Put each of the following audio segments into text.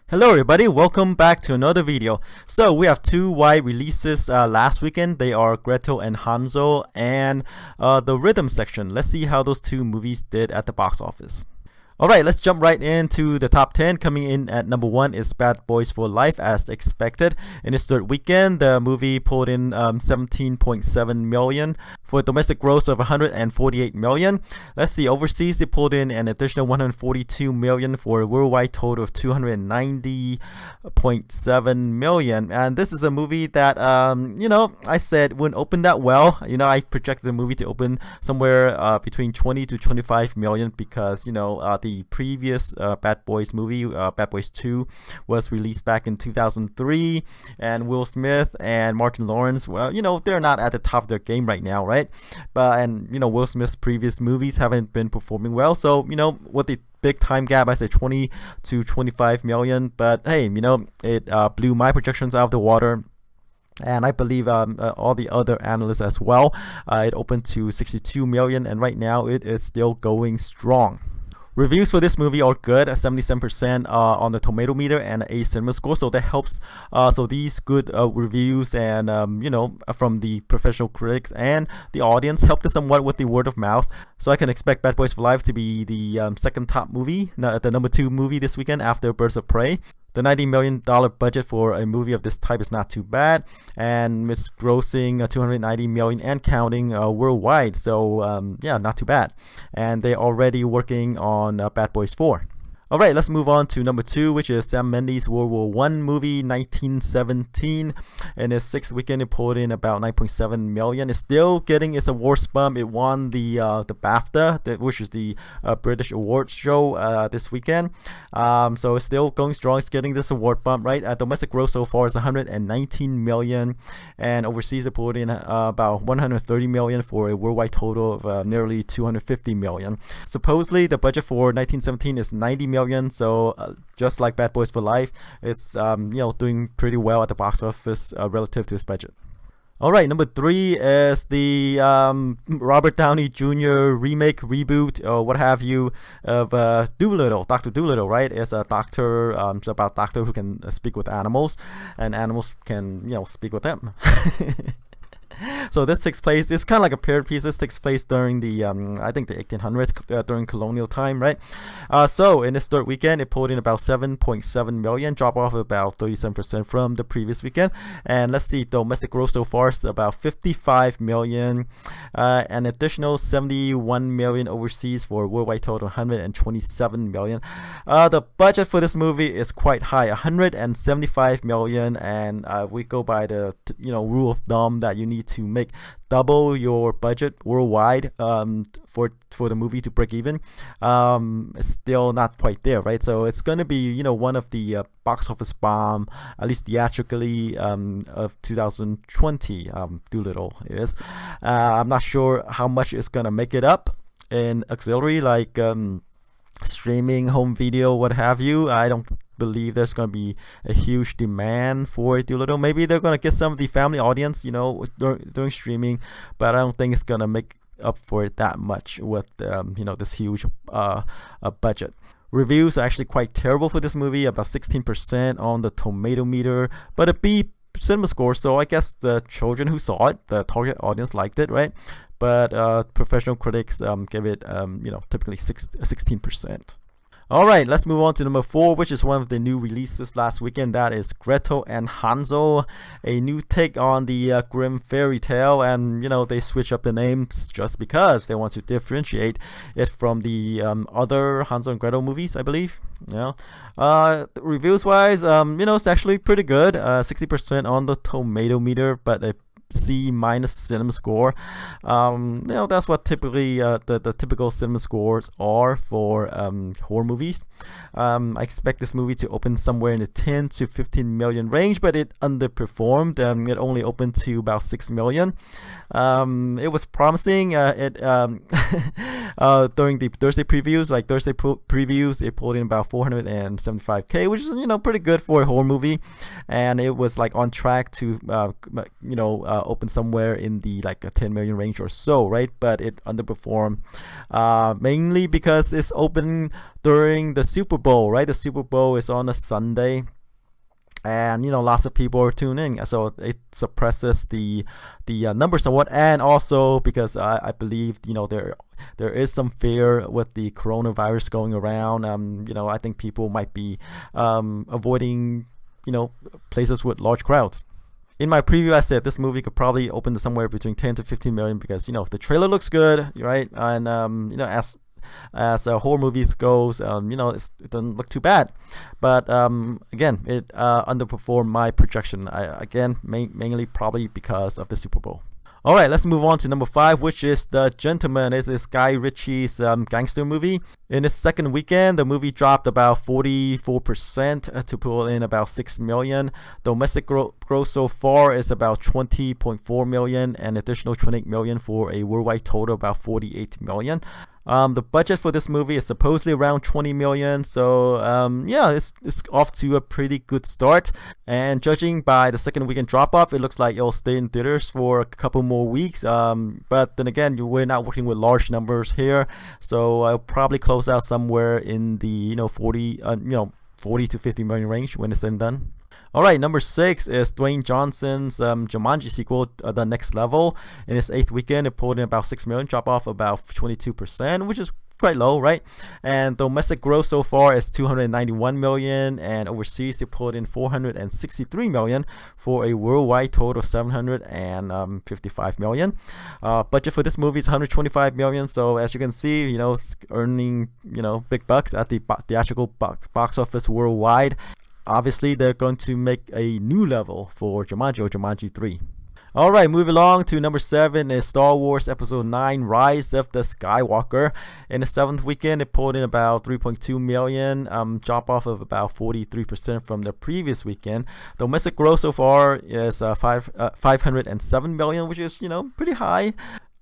Hello everybody, welcome back to another video. So we have two wide releases last weekend. They are Gretel and Hansel and the rhythm section. Let's see how those two movies did at the box office. Alright, let's jump right into the top 10. Coming in at number 1 is Bad Boys for Life, as expected. In its third weekend, the movie pulled in 17.7 million for a domestic gross of 148 million. Let's see, overseas it pulled in an additional 142 million for a worldwide total of 290.7 million. And this is a movie that, I said wouldn't open that well. I projected the movie to open somewhere between 20 to 25 million because, the previous Bad Boys movie, Bad Boys 2, was released back in 2003, and Will Smith and Martin Lawrence, well, they're not at the top of their game right now, right? And Will Smith's previous movies haven't been performing well, so with the big time gap, I say 20 to 25 million, but hey, it blew my projections out of the water. And I believe all the other analysts as well. It opened to 62 million, and right now it is still going strong. Reviews for this movie are good at 77% on the tomato meter and a cinema score, so that helps. So these good reviews and from the professional critics and the audience helped us somewhat with the word of mouth. So I can expect Bad Boys for Life to be the second top movie, the number 2 movie this weekend after Birds of Prey. The $90 million budget for a movie of this type is not too bad, and it's grossing 290 million and counting worldwide. So yeah, not too bad. And they're already working on Bad Boys 4. Alright, let's move on to number 2, which is Sam Mendes' World War I movie, 1917. In its 6th weekend, it pulled in about 9.7 million. It's still getting its awards bump. It won the BAFTA, which is the British awards show this weekend. So it's still going strong. It's getting this award bump, right? Domestic gross so far is 119 million, and overseas it pulled in about 130 million for a worldwide total of nearly 250 million. Supposedly, the budget for 1917 is 90 million. So just like Bad Boys for Life, it's doing pretty well at the box office relative to its budget. Alright, number 3 is the Robert Downey Jr. remake, reboot, or what have you, of Dolittle, Dr. Dolittle, right? It's a doctor, it's about a doctor who can speak with animals, and animals can, speak with them. So this takes place, it's kind of like a period piece. This takes place during the, I think the 1800s, during colonial time, right? So in this third weekend, it pulled in about 7.7 million, drop off about 37% from the previous weekend. And let's see, domestic gross so far is about 55 million, an additional 71 million overseas for a worldwide total 127 million. The budget for this movie is quite high, 175 million, and we go by the rule of thumb that you need to make double your budget worldwide for the movie to break even. It's still not quite there, right? So it's going to be one of the box office bomb, at least theatrically, of 2020. Dolittle is. I'm not sure how much it's going to make it up in auxiliary, like streaming, home video, what have you. I don't believe there's going to be a huge demand for Dolittle. Maybe they're going to get some of the family audience, during streaming, but I don't think it's going to make up for it that much with this huge budget. Reviews are actually quite terrible for this movie, about 16% on the tomato meter, but a B cinema score, so I guess the children who saw it, the target audience, liked it, right? But professional critics give it typically 16%. Alright, let's move on to number 4, which is one of the new releases last weekend. That is Gretel and Hansel, a new take on the grim fairy tale, and they switch up the names just because they want to differentiate it from the other Hansel and Gretel movies, I believe. Reviews wise, it's actually pretty good, 60% on the tomato meter, but a C- cinema score. That's what typically the typical cinema scores are for horror movies. I expect this movie to open somewhere in the 10 to 15 million range, but it underperformed. It only opened to about 6 million. It was promising. During the Thursday previews, it pulled in about 475K, which is pretty good for a horror movie, and it was like on track to open somewhere in the like a 10 million range or so, right? But it underperformed mainly because it's open during the Super Bowl, right? The Super Bowl is on a Sunday, and lots of people are tuning, so it suppresses the numbers somewhat. And also because I believe there is some fear with the coronavirus going around. I think people might be avoiding places with large crowds. In my preview, I said this movie could probably open to somewhere between 10 to 15 million because the trailer looks good, right? And as horror movies goes, it doesn't look too bad. But again, it underperformed my projection. Mainly probably because of the Super Bowl. All right, let's move on to number 5, which is The Gentleman. This is Guy Ritchie's gangster movie. In its second weekend, the movie dropped about 44% to pull in about 6 million. Domestic gross so far is about 20.4 million, and additional 28 million for a worldwide total about 48 million. The budget for this movie is supposedly around 20 million, so it's off to a pretty good start. And judging by the second weekend drop-off, it looks like it'll stay in theaters for a couple more weeks. But then again, we're not working with large numbers here, so I'll probably close out somewhere in the 40 to 50 million range when it's done. All right, number 6 is Dwayne Johnson's Jumanji sequel, The Next Level. In its 8th weekend, it pulled in about 6 million, drop off about 22%, which is quite low, right? And domestic gross so far is 291 million, and overseas it pulled in 463 million for a worldwide total of 755 million. Budget for this movie is 125 million, so as you can see, it's earning big bucks at the theatrical box office worldwide. Obviously, they're going to make a new level for Jumanji or Jumanji 3. All right, moving along to number 7 is Star Wars Episode 9, Rise of the Skywalker. In the 7th weekend, it pulled in about 3.2 million, drop off of about 43% from the previous weekend. Domestic gross so far is 507 million, which is, pretty high.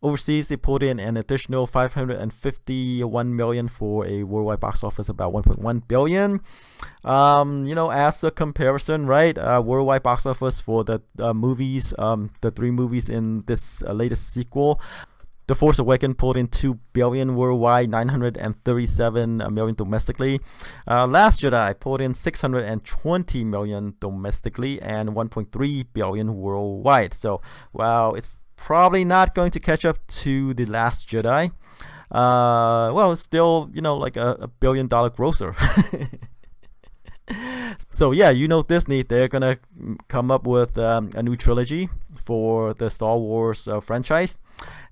Overseas, they pulled in an additional 551 million for a worldwide box office about 1.1 billion. As a comparison, right? Worldwide box office for the movies, the 3 movies in this latest sequel. The Force Awakens pulled in 2 billion worldwide, 937 million domestically. Last Jedi pulled in 620 million domestically and 1.3 billion worldwide. So, wow, it's probably not going to catch up to The Last Jedi. It's still, like a $1 billion grosser. So yeah, Disney, they're gonna come up with a new trilogy for the Star Wars franchise,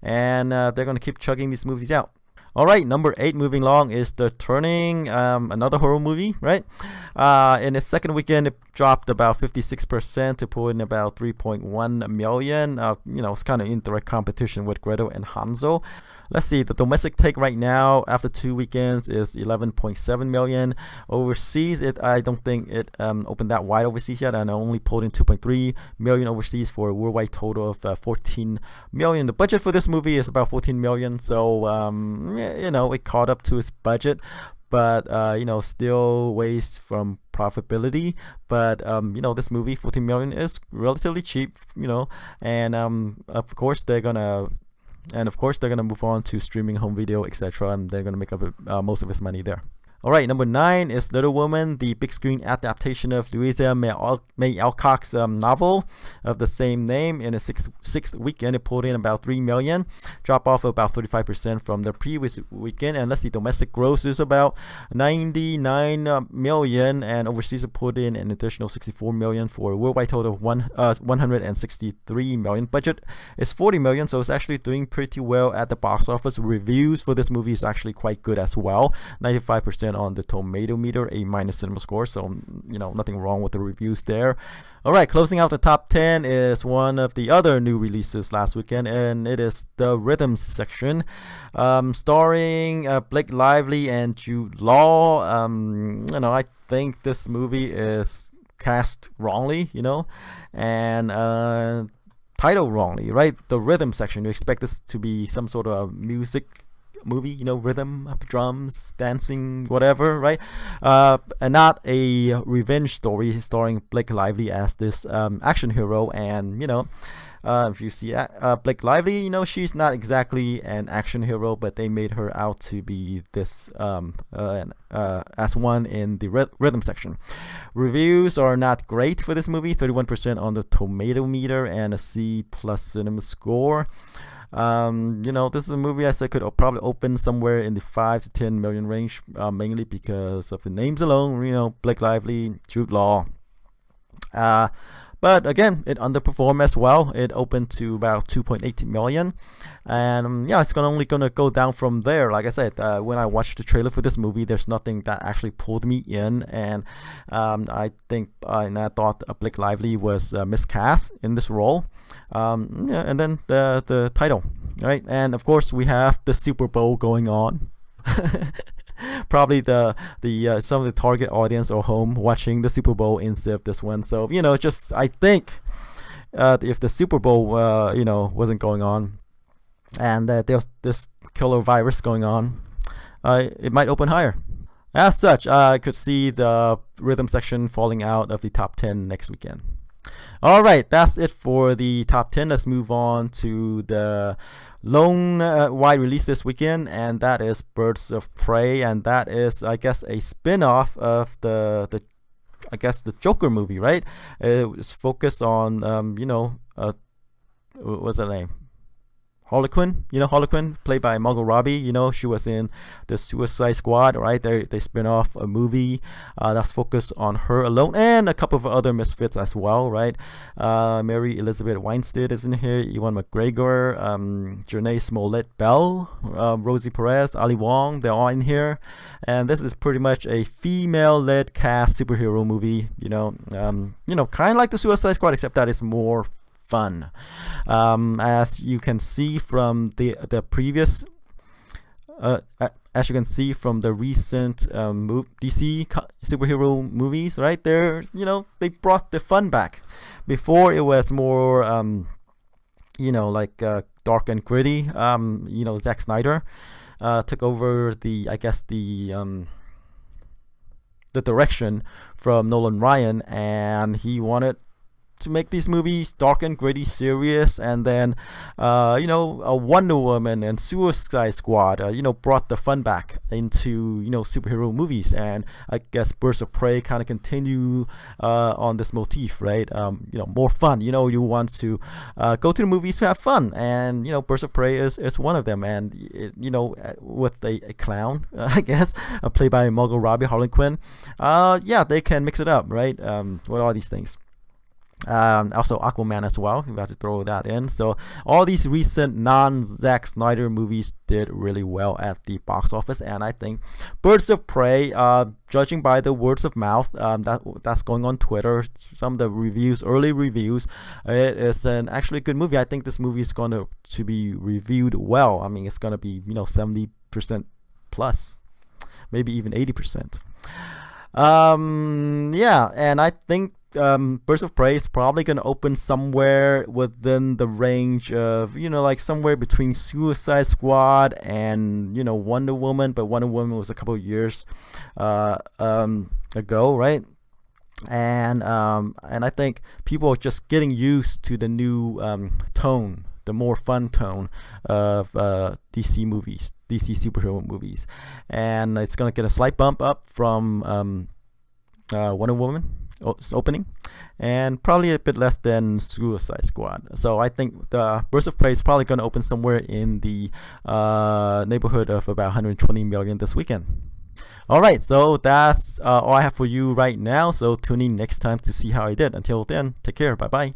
and they're gonna keep chugging these movies out. All right, number 8, moving along, is The Turning, another horror movie, right? In its second weekend, it dropped about 56% to pull in about 3.1 million. It's kind of in direct competition with Gretel and Hansel. Let's see, the domestic take right now after 2 weekends is 11.7 million. Overseas, I don't think it opened that wide overseas yet, and only pulled in 2.3 million overseas for a worldwide total of 14 million. The budget for this movie is about 14 million, so it caught up to its budget, but still ways from profitability. But this movie, 14 million, is relatively cheap, and of course they're gonna move on to streaming, home video, etc., and they're gonna make up most of its money there. All right, number 9 is Little Women, the big screen adaptation of Louisa May Alcott's novel of the same name. In a sixth weekend, it pulled in about 3 million, drop off about 35% from the previous weekend. And let's see, domestic gross is about 99 million, and overseas it pulled in an additional 64 million for a worldwide total of 163 million. Budget is 40 million, so it's actually doing pretty well at the box office. Reviews for this movie is actually quite good as well, 95% on the tomato meter, A- cinema score, so nothing wrong with the reviews there. All right, closing out the top 10 is one of the other new releases last weekend, and it is the Rhythm section, starring Blake Lively and Jude Law. I think this movie is cast wrongly, and titled wrongly, right? The Rhythm section. You expect this to be some sort of music movie, rhythm, drums, dancing, whatever, right? And not a revenge story starring Blake Lively as this action hero. And if you see Blake Lively, she's not exactly an action hero, but they made her out to be this as one in the rhythm section. Reviews are not great for this movie, 31% on the tomato meter and a C+ cinema score. This is a movie I said could probably open somewhere in the 5 to 10 million range, mainly because of the names alone, Blake Lively, Jude Law. But again, it underperformed as well. It opened to about 2.8 million, and it's only gonna go down from there. Like I said, when I watched the trailer for this movie, there's nothing that actually pulled me in, and I thought Blake Lively was miscast in this role. And then the title, right? And of course, we have the Super Bowl going on. Probably the some of the target audience are home watching the Super Bowl instead of this one. So just I think if the Super Bowl wasn't going on, and there's this killer virus going on, it might open higher. As such, I could see the rhythm section falling out of the top 10 next weekend. All right, that's it for the top 10. Let's move on to the lone wide release this weekend, and that is Birds of Prey, and that is, I guess, a spin-off of the Joker movie, right? It's focused on what's her name? Harley Quinn, played by Margot Robbie. She was in the Suicide Squad, right? They spin off a movie that's focused on her alone, and a couple of other misfits as well, right? Mary Elizabeth Winstead is in here, Ewan McGregor, Janae Smollett-Bell, Rosie Perez, Ali Wong. They're all in here, and this is pretty much a female-led cast superhero movie. Kind of like the Suicide Squad, except that it's more fun. As you can see from the previous as you can see from the recent DC superhero movies, right? They brought the fun back. Before it was more dark and gritty. Zack Snyder took over the direction from Nolan Ryan, and he wanted to make these movies dark and gritty, serious, and then a Wonder Woman and Suicide Squad brought the fun back into superhero movies. And I guess Birds of Prey kind of continue on this motif, right? More fun. You want to go to the movies to have fun, and Birds of Prey is one of them. And with a clown, I guess, played by Margot Robbie, Harley Quinn, they can mix it up, right? With all these things. Also Aquaman as well, we have to throw that in. So all these recent non-Zack Snyder movies did really well at the box office, and I think Birds of Prey, judging by the words of mouth that's going on Twitter, some of the early reviews, it is an actually good movie. I think this movie is going to be reviewed well. I mean, it's going to be 70% plus, maybe even 80%. And I think Birds of Prey is probably going to open somewhere within the range of, somewhere between Suicide Squad and, Wonder Woman. But Wonder Woman was a couple of years ago, right? And I think people are just getting used to the new tone, the more fun tone of DC movies, DC superhero movies. And it's going to get a slight bump up from Wonder Woman opening, and probably a bit less than Suicide Squad. So I think the Birds of Prey is probably going to open somewhere in the neighborhood of about 120 million this weekend. All right, so that's all I have for you right now. So tune in next time to see how I did. Until then, take care. Bye bye.